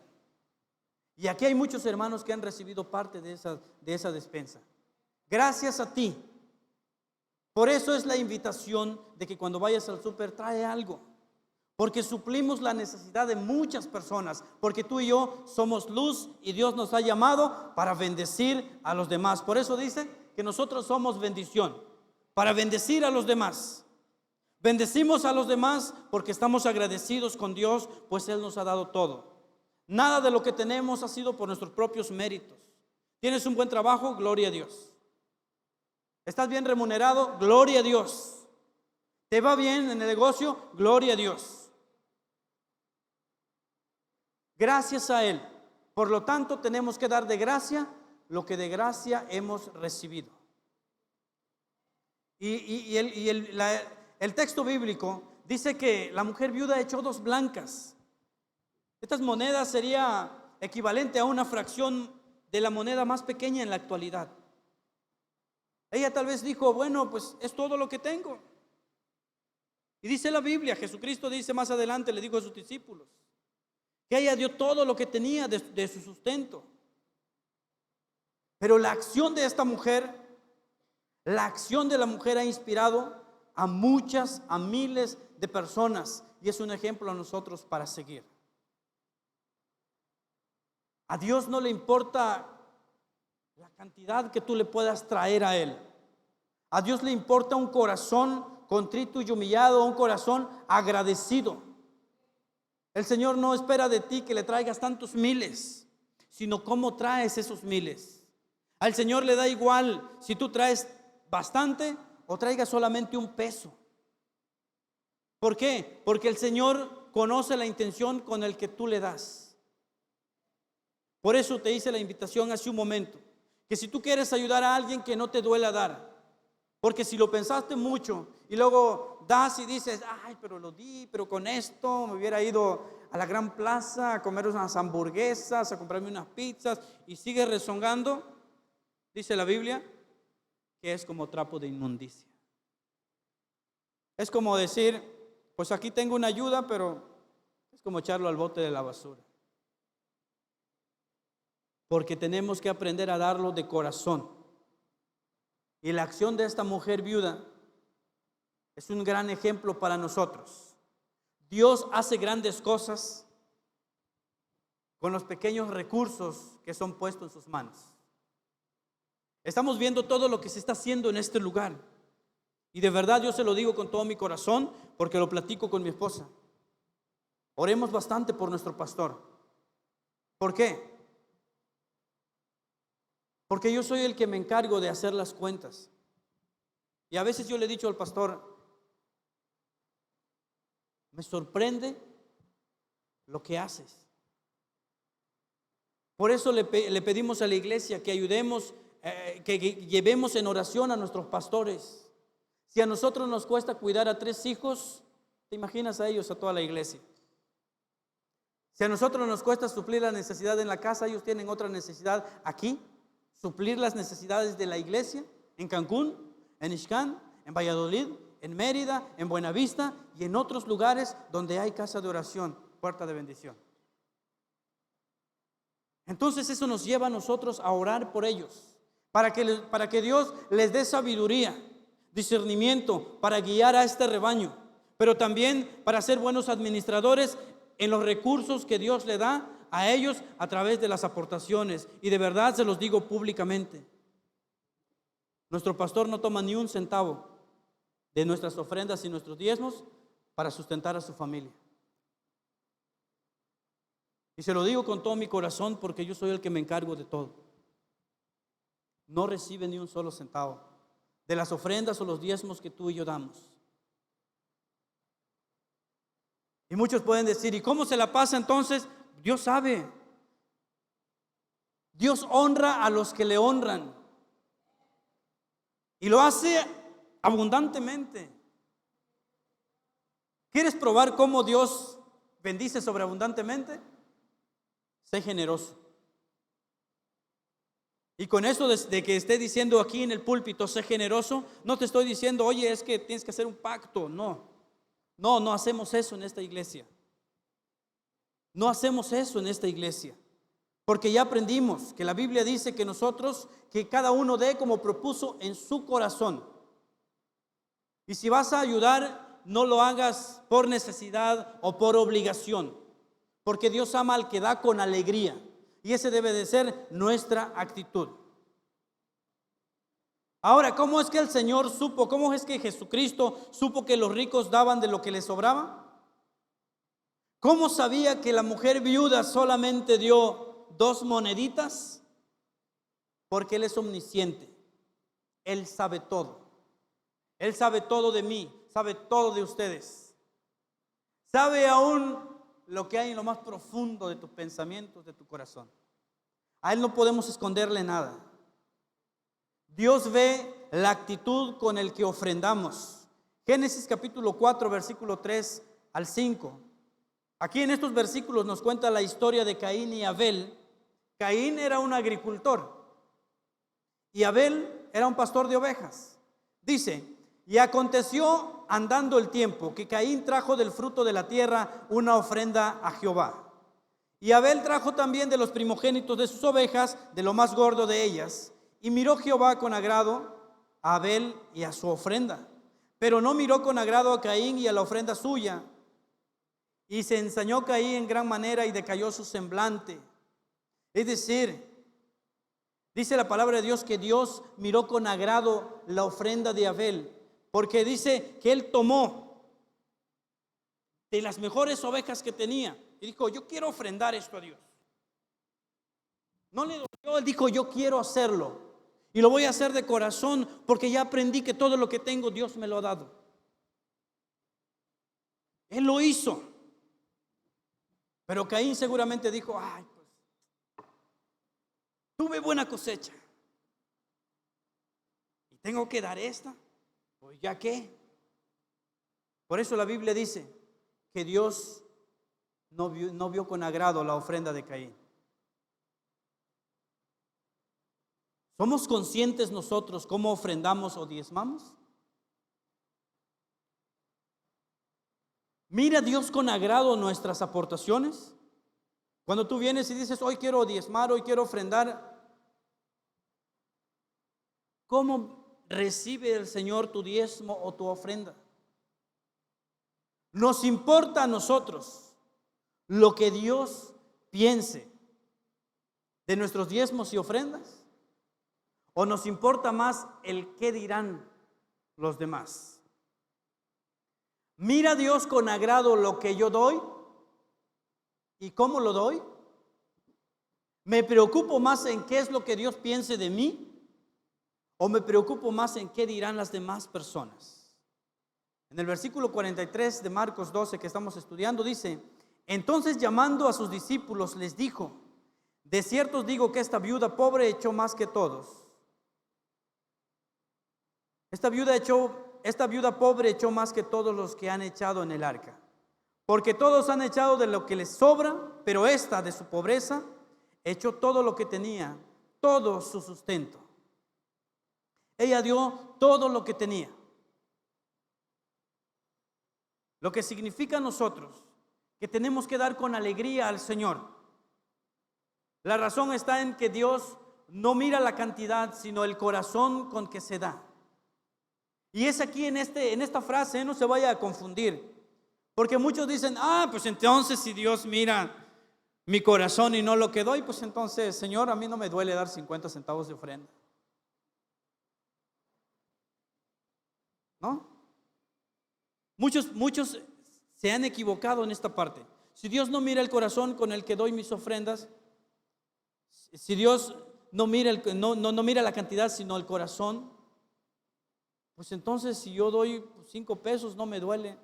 Y aquí hay muchos hermanos que han recibido parte de esa despensa. Gracias a ti. Por eso es la invitación de que cuando vayas al súper trae algo. Porque suplimos la necesidad de muchas personas. Porque tú y yo somos luz y Dios nos ha llamado para bendecir a los demás. Por eso dice que nosotros somos bendición, para bendecir a los demás. Bendecimos a los demás porque estamos agradecidos con Dios, pues Él nos ha dado todo. Nada de lo que tenemos ha sido por nuestros propios méritos. ¿Tienes un buen trabajo? Gloria a Dios. ¿Estás bien remunerado? Gloria a Dios. ¿Te va bien en el negocio? Gloria a Dios. Gracias a Él. Por lo tanto, tenemos que dar de gracia lo que de gracia hemos recibido. Y el texto bíblico dice que la mujer viuda echó 2 blancas. Estas monedas sería equivalente a una fracción de la moneda más pequeña en la actualidad. Ella tal vez dijo, bueno, pues es todo lo que tengo. Y dice la Biblia, Jesucristo dice más adelante, le dijo a sus discípulos, que ella dio todo lo que tenía de su sustento. Pero la acción de esta mujer, la acción de la mujer ha inspirado a muchas, a miles de personas. Y es un ejemplo a nosotros para seguir. A Dios no le importa la cantidad que tú le puedas traer a Él. A Dios le importa un corazón contrito y humillado, un corazón agradecido. El Señor no espera de ti que le traigas tantos miles, sino cómo traes esos miles. Al Señor le da igual si tú traes bastante o traigas solamente un peso. ¿Por qué? Porque el Señor conoce la intención con el que tú le das. Por eso te hice la invitación hace un momento, que si tú quieres ayudar a alguien, que no te duela dar. Porque si lo pensaste mucho y luego das y dices, ay, pero lo di, pero con esto me hubiera ido a la Gran Plaza a comer unas hamburguesas, a comprarme unas pizzas, y sigues rezongando, dice la Biblia, que es como trapo de inmundicia. Es como decir, pues aquí tengo una ayuda, pero es como echarlo al bote de la basura. Porque tenemos que aprender a darlo de corazón. Y la acción de esta mujer viuda es un gran ejemplo para nosotros. Dios hace grandes cosas con los pequeños recursos que son puestos en sus manos. Estamos viendo todo lo que se está haciendo en este lugar. Y de verdad yo se lo digo con todo mi corazón, porque lo platico con mi esposa. Oremos bastante por nuestro pastor. ¿Por qué? Porque yo soy el que me encargo de hacer las cuentas. Y a veces yo le he dicho al pastor, me sorprende lo que haces. Por eso le pedimos a la iglesia que ayudemos, que llevemos en oración a nuestros pastores. Si a nosotros nos cuesta cuidar a 3 hijos, ¿te imaginas a ellos, a toda la iglesia? Si a nosotros nos cuesta suplir la necesidad en la casa, ellos tienen otra necesidad aquí. Suplir las necesidades de la iglesia en Cancún, en Ixcán, en Valladolid, en Mérida, en Buenavista y en otros lugares donde hay casa de oración, puerta de bendición. Entonces eso nos lleva a nosotros a orar por ellos, para que Dios les dé sabiduría, discernimiento para guiar a este rebaño, pero también para ser buenos administradores en los recursos que Dios le da a ellos a través de las aportaciones. Y de verdad se los digo públicamente, nuestro pastor no toma ni un centavo de nuestras ofrendas y nuestros diezmos para sustentar a su familia. Y se lo digo con todo mi corazón, porque yo soy el que me encargo de todo. No recibe ni un solo centavo de las ofrendas o los diezmos que tú y yo damos. Y muchos pueden decir, ¿y cómo se la pasa entonces? Dios sabe. Dios honra a los que le honran. Y lo hace abundantemente. ¿Quieres probar cómo Dios bendice sobreabundantemente? Sé generoso. Y con eso de que esté diciendo aquí en el púlpito, sé generoso, no te estoy diciendo, oye, es que tienes que hacer un pacto. No hacemos eso en esta iglesia. No hacemos eso en esta iglesia, porque ya aprendimos que la Biblia dice que nosotros, que cada uno dé como propuso en su corazón. Y si vas a ayudar, no lo hagas por necesidad o por obligación, porque Dios ama al que da con alegría, y ese debe de ser nuestra actitud. Ahora, ¿cómo es que el Señor supo? ¿Cómo es que Jesucristo supo que los ricos daban de lo que les sobraba? ¿Cómo sabía que la mujer viuda solamente dio 2 moneditas? Porque Él es omnisciente. Él sabe todo. Él sabe todo de mí, sabe todo de ustedes. Sabe aún lo que hay en lo más profundo de tus pensamientos, de tu corazón. A Él no podemos esconderle nada. Dios ve la actitud con el que ofrendamos. Génesis capítulo 4, versículo 3 al 5. Aquí en estos versículos nos cuenta la historia de Caín y Abel. Caín era un agricultor y Abel era un pastor de ovejas. Dice, y aconteció andando el tiempo que Caín trajo del fruto de la tierra una ofrenda a Jehová. Y Abel trajo también de los primogénitos de sus ovejas, de lo más gordo de ellas. Y miró Jehová con agrado a Abel y a su ofrenda, pero no miró con agrado a Caín y a la ofrenda suya. Y se ensañó Caín en gran manera y decayó su semblante. Es decir, Dice la palabra de Dios que Dios miró con agrado la ofrenda de Abel, porque dice que él tomó de las mejores ovejas que tenía y dijo: yo quiero ofrendar esto a Dios. No le dolió, él dijo: yo quiero hacerlo y lo voy a hacer de corazón, porque ya aprendí que todo lo que tengo Dios me lo ha dado. Él lo hizo. Pero Caín seguramente dijo: ay, pues tuve buena cosecha y tengo que dar esta, pues ya qué. Por eso la Biblia dice que Dios no vio con agrado la ofrenda de Caín. ¿Somos conscientes nosotros cómo ofrendamos o diezmamos? ¿Mira Dios con agrado nuestras aportaciones? Cuando tú vienes y dices: hoy quiero diezmar, hoy quiero ofrendar, ¿cómo recibe el Señor tu diezmo o tu ofrenda? ¿Nos importa a nosotros lo que Dios piense de nuestros diezmos y ofrendas? ¿O nos importa más el qué dirán los demás? ¿Mira Dios con agrado lo que yo doy? ¿Y cómo lo doy? ¿Me preocupo más en qué es lo que Dios piense de mí? ¿O me preocupo más en qué dirán las demás personas? En el versículo 43 de Marcos 12 que estamos estudiando dice: entonces, llamando a sus discípulos, les dijo: de cierto os digo que esta viuda pobre echó más que todos. Esta viuda pobre echó más que todos los que han echado en el arca. Porque todos han echado de lo que les sobra, pero esta de su pobreza echó todo lo que tenía, todo su sustento. Ella dio todo lo que tenía. Lo que significa a nosotros que tenemos que dar con alegría al Señor. La razón está en que Dios no mira la cantidad, sino el corazón con que se da. Y es aquí en esta frase, no se vaya a confundir, porque muchos dicen: pues entonces si Dios mira mi corazón y no lo que doy, pues entonces, Señor, a mí no me duele dar 50 centavos de ofrenda. ¿No? Muchos se han equivocado en esta parte. Si Dios no mira el corazón con el que doy mis ofrendas, si Dios no mira la cantidad, sino el corazón, pues entonces si yo doy 5 pesos no me duele,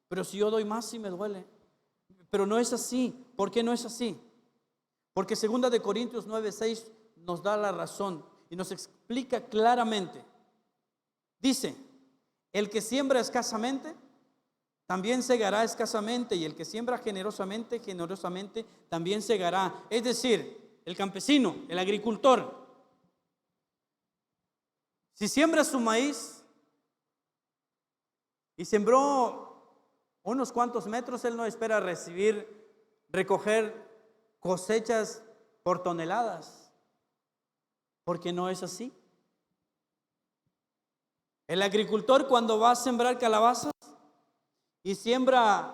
pero si yo doy más sí me duele. Pero no es así. ¿Por qué no es así? Porque 2 de Corintios 9:6 nos da la razón y nos explica claramente. Dice: el que siembra escasamente, también segará escasamente, y el que siembra generosamente, generosamente también segará. Es decir, el campesino, el agricultor, si siembra su maíz y sembró unos cuantos metros, él no espera recoger cosechas por toneladas, porque no es así. El agricultor, cuando va a sembrar calabazas y siembra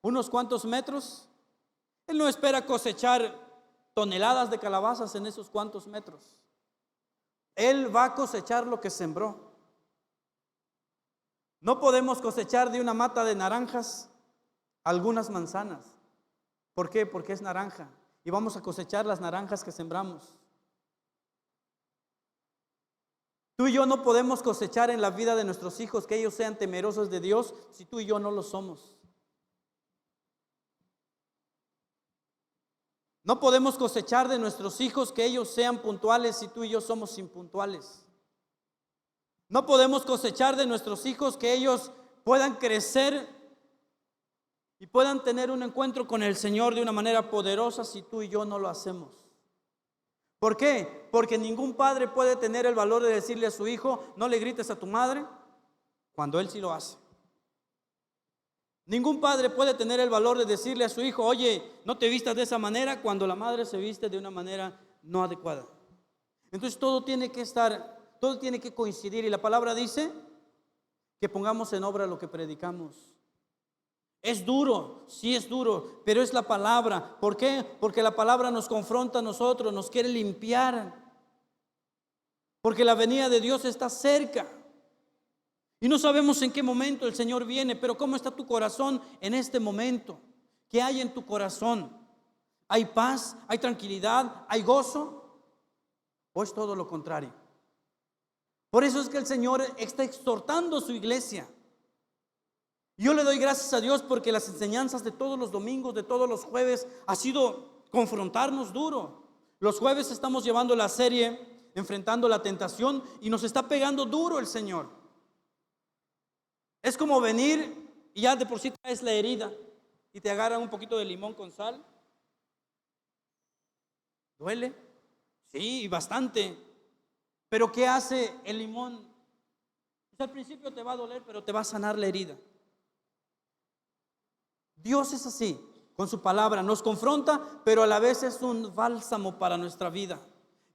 unos cuantos metros, él no espera cosechar toneladas de calabazas en esos cuantos metros. Él va a cosechar lo que sembró. No podemos cosechar de una mata de naranjas algunas manzanas. ¿Por qué? Porque es naranja y vamos a cosechar las naranjas que sembramos. Tú y yo no podemos cosechar en la vida de nuestros hijos que ellos sean temerosos de Dios si tú y yo no lo somos. No podemos cosechar de nuestros hijos que ellos sean puntuales si tú y yo somos impuntuales. No podemos cosechar de nuestros hijos que ellos puedan crecer y puedan tener un encuentro con el Señor de una manera poderosa si tú y yo no lo hacemos. ¿Por qué? Porque ningún padre puede tener el valor de decirle a su hijo: no le grites a tu madre, cuando él sí lo hace. Ningún padre puede tener el valor de decirle a su hijo: oye, no te vistas de esa manera, cuando la madre se viste de una manera no adecuada. Entonces todo tiene que coincidir, y la palabra dice que pongamos en obra lo que predicamos. Es duro, sí es duro, pero es la palabra. ¿Por qué? Porque la palabra nos confronta a nosotros, nos quiere limpiar. porque la venida de Dios está cerca. Y no sabemos en qué momento el Señor viene, pero ¿cómo está tu corazón en este momento? ¿Qué hay en tu corazón? ¿Hay paz? ¿Hay tranquilidad? ¿Hay gozo? ¿O es todo lo contrario? Por eso es que el Señor está exhortando a su iglesia. Yo le doy gracias a Dios porque las enseñanzas de todos los domingos, de todos los jueves, ha sido confrontarnos duro. Los jueves estamos llevando la serie Enfrentando la Tentación y nos está pegando duro el Señor. Es como venir y ya de por sí traes la herida y te agarran un poquito de limón con sal. ¿Duele? Sí, bastante. Pero ¿qué hace el limón? Pues al principio te va a doler, pero te va a sanar la herida. Dios es así, con su palabra nos confronta, pero a la vez es un bálsamo para nuestra vida,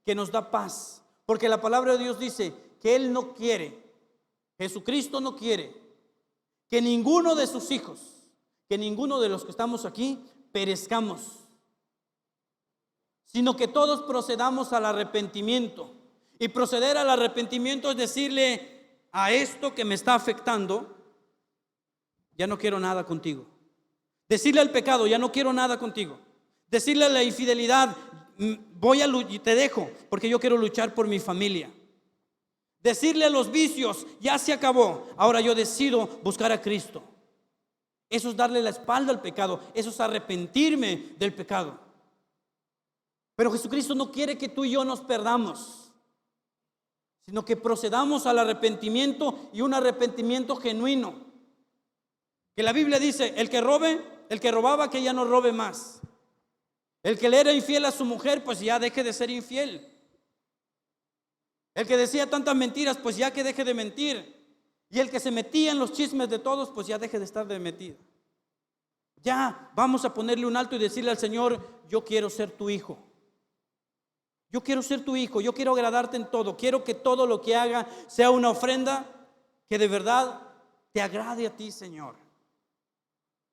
que nos da paz. Porque la palabra de Dios dice que Él no quiere, Jesucristo no quiere que ninguno de sus hijos, que ninguno de los que estamos aquí perezcamos, sino que todos procedamos al arrepentimiento. Y proceder al arrepentimiento es decirle a esto que me está afectando, ya no quiero nada contigo. Decirle al pecado, ya no quiero nada contigo. Decirle a la infidelidad, te dejo porque yo quiero luchar por mi familia. Decirle a los vicios, ya se acabó, ahora yo decido buscar a Cristo. Eso es darle la espalda al pecado, eso es arrepentirme del pecado. Pero Jesucristo no quiere que tú y yo nos perdamos, sino que procedamos al arrepentimiento, y un arrepentimiento genuino. Que la Biblia dice, el que robaba, que ya no robe más. El que le era infiel a su mujer, pues ya deje de ser infiel. El que decía tantas mentiras, pues ya que deje de mentir. Y el que se metía en los chismes de todos, pues ya deje de estar de metido. Ya vamos a ponerle un alto y decirle al Señor, yo quiero ser tu hijo. Yo quiero ser tu hijo, yo quiero agradarte en todo. Quiero que todo lo que haga sea una ofrenda que de verdad te agrade a ti, Señor.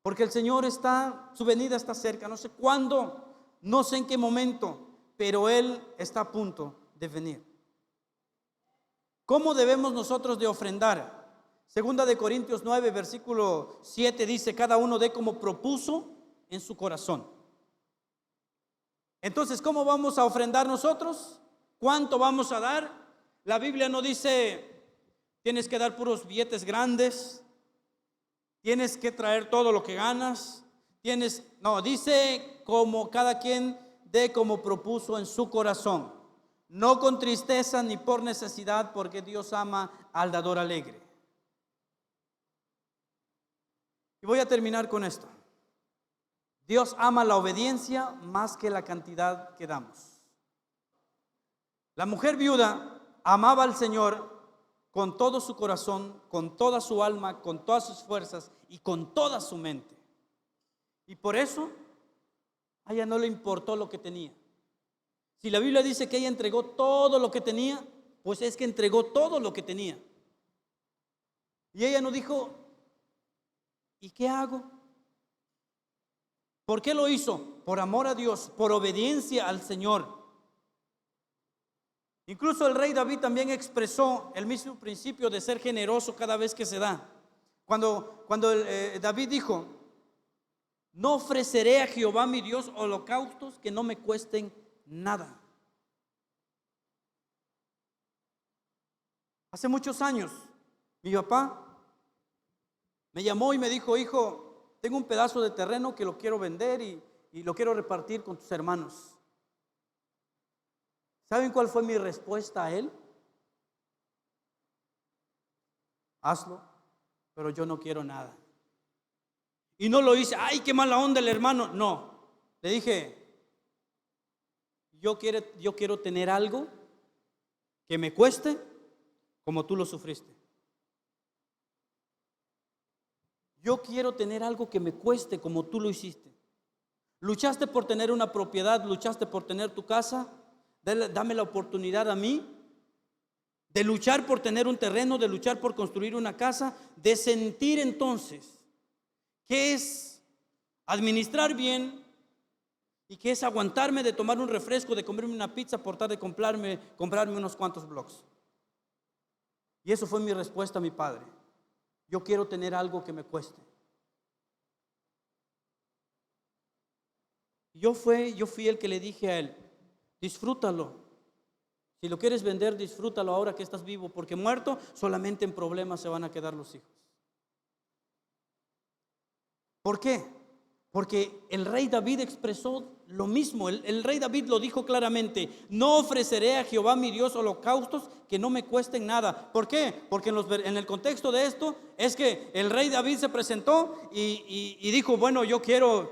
Porque el Señor su venida está cerca. No sé cuándo, no sé en qué momento, pero Él está a punto de venir. ¿Cómo debemos nosotros de ofrendar? Segunda de Corintios 9, versículo 7 dice, cada uno dé como propuso en su corazón. Entonces, ¿cómo vamos a ofrendar nosotros? ¿Cuánto vamos a dar? La Biblia no dice, tienes que dar puros billetes grandes, tienes que traer todo lo que ganas, no, dice como cada quien dé como propuso en su corazón, no con tristeza ni por necesidad, porque Dios ama al dador alegre. Y voy a terminar con esto. Dios ama la obediencia más que la cantidad que damos. La mujer viuda amaba al Señor con todo su corazón, con toda su alma, con todas sus fuerzas y con toda su mente. Y por eso a ella no le importó lo que tenía. Si la Biblia dice que ella entregó todo lo que tenía, pues es que entregó todo lo que tenía. Y ella no dijo, ¿y qué hago? ¿Por qué lo hizo? Por amor a Dios, por obediencia al Señor. Incluso el rey David también expresó el mismo principio de ser generoso cada vez que se da. Cuando David dijo, no ofreceré a Jehová mi Dios holocaustos que no me cuesten nada. Hace muchos años, mi papá me llamó y me dijo, hijo, tengo un pedazo de terreno que lo quiero vender y lo quiero repartir con tus hermanos. ¿Saben cuál fue mi respuesta a él? Hazlo, pero yo no quiero nada. Y no lo hice, ay, qué mala onda el hermano. No, le dije, yo quiero tener algo que me cueste como tú lo sufriste. Yo quiero tener algo que me cueste como tú lo hiciste. Luchaste por tener una propiedad, luchaste por tener tu casa. Dame la oportunidad a mí de luchar por tener un terreno, de luchar por construir una casa, de sentir entonces qué es administrar bien y que es aguantarme de tomar un refresco, de comerme una pizza por tal de comprarme unos cuantos blogs. Y eso fue mi respuesta a mi padre. Yo quiero tener algo que me cueste. Yo fui el que le dije a él: disfrútalo. Si lo quieres vender, disfrútalo ahora que estás vivo, porque muerto solamente en problemas se van a quedar los hijos. ¿Por qué? Porque el rey David expresó lo mismo. El rey David lo dijo claramente: no ofreceré a Jehová mi Dios holocaustos que no me cuesten nada. ¿Por qué? Porque en el contexto de esto es que el rey David se presentó y dijo: bueno, yo quiero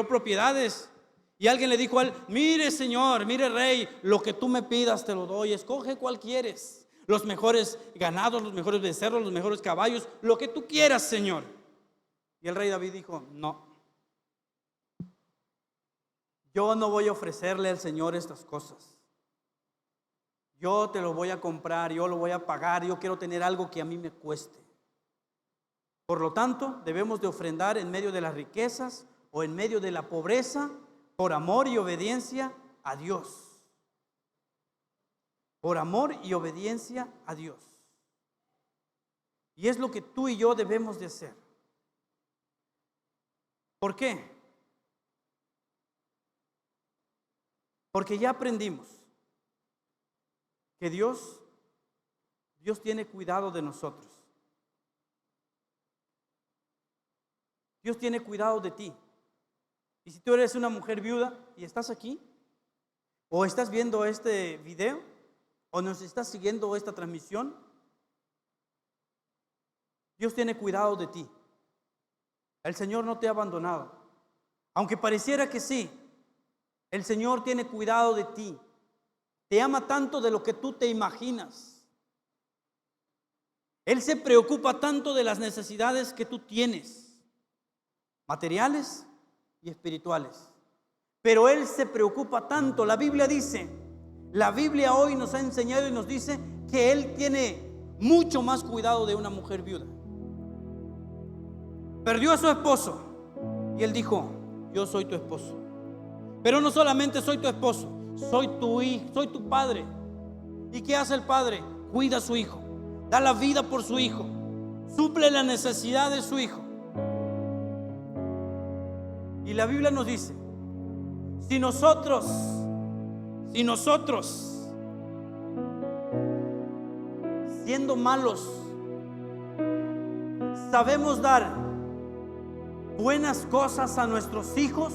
propiedades. Y alguien le dijo a él: mire, señor, mire, rey, lo que tú me pidas te lo doy, escoge cuál quieres, los mejores ganados, los mejores becerros, los mejores caballos, lo que tú quieras, señor. Y el rey David dijo: no, yo no voy a ofrecerle al Señor estas cosas. Yo te lo voy a comprar, yo lo voy a pagar, yo quiero tener algo que a mí me cueste. Por lo tanto, debemos de ofrendar en medio de las riquezas o en medio de la pobreza, por amor y obediencia a Dios. Por amor y obediencia a Dios. Y es lo que tú y yo debemos de hacer. ¿Por qué? Porque ya aprendimos que Dios tiene cuidado de nosotros. Dios tiene cuidado de ti. Y si tú eres una mujer viuda y estás aquí, o estás viendo este video, o nos estás siguiendo esta transmisión, Dios tiene cuidado de ti. El Señor no te ha abandonado. Aunque pareciera que sí, el Señor tiene cuidado de ti. Te ama tanto de lo que tú te imaginas. Él se preocupa tanto de las necesidades que tú tienes, materiales y espirituales. Pero Él se preocupa tanto. La Biblia hoy nos ha enseñado y nos dice que Él tiene mucho más cuidado de una mujer viuda. Perdió a su esposo y Él dijo: yo soy tu esposo. Pero no solamente soy tu esposo, soy tu hijo, soy tu padre. ¿Y qué hace el padre? Cuida a su hijo, da la vida por su hijo, suple la necesidad de su hijo. Y la Biblia nos dice: si nosotros siendo malos sabemos dar buenas cosas a nuestros hijos,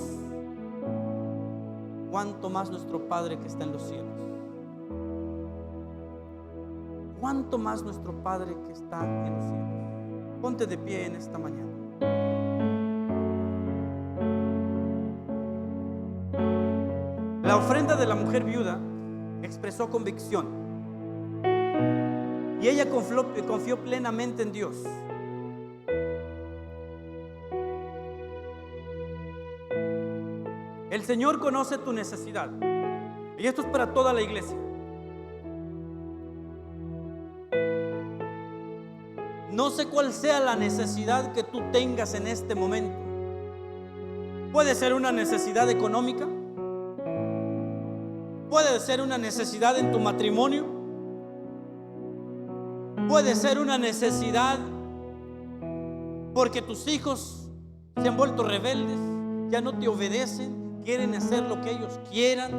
cuánto más nuestro Padre que está en los cielos. Cuánto más nuestro Padre que está en los cielos. Ponte de pie en esta mañana. La ofrenda de la mujer viuda expresó convicción y ella confió plenamente en Dios. El Señor conoce tu necesidad, y esto es para toda la iglesia. No sé cuál sea la necesidad que tú tengas en este momento. Puede ser una necesidad económica, puede ser una necesidad en tu matrimonio, puede ser una necesidad porque tus hijos se han vuelto rebeldes, ya no te obedecen, quieren hacer lo que ellos quieran.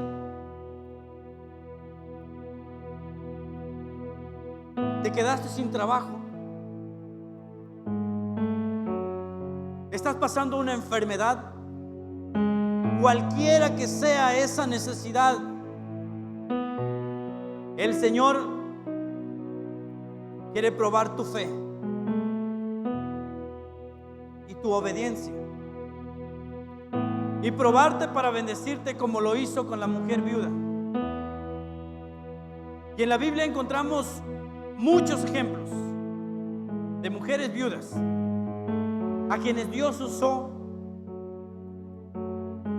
Te quedaste sin trabajo. Estás pasando una enfermedad. Cualquiera que sea esa necesidad, el Señor quiere probar tu fe y tu obediencia, y probarte para bendecirte como lo hizo con la mujer viuda. Y en la Biblia encontramos muchos ejemplos de mujeres viudas a quienes Dios usó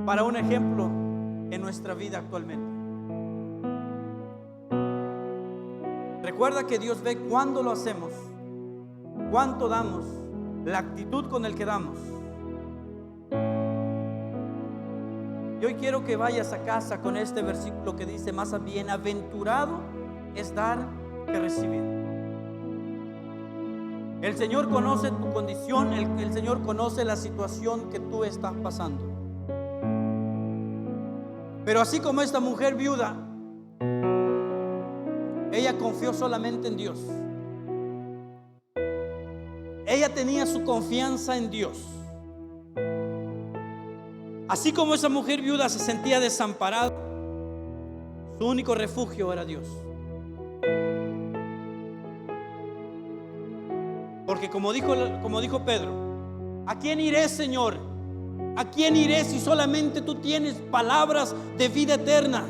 para un ejemplo en nuestra vida actualmente. Recuerda que Dios ve cuándo lo hacemos, cuánto damos, la actitud con el que damos. Y hoy quiero que vayas a casa con este versículo que dice: más bienaventurado es dar que recibir. El Señor conoce tu condición, el Señor conoce la situación que tú estás pasando. Pero así como esta mujer viuda, ella confió solamente en Dios. Ella tenía su confianza en Dios. Así como esa mujer viuda se sentía desamparada, su único refugio era Dios. Porque como dijo Pedro: ¿a quién iré, Señor? ¿A quién iré si solamente tú tienes palabras de vida eterna?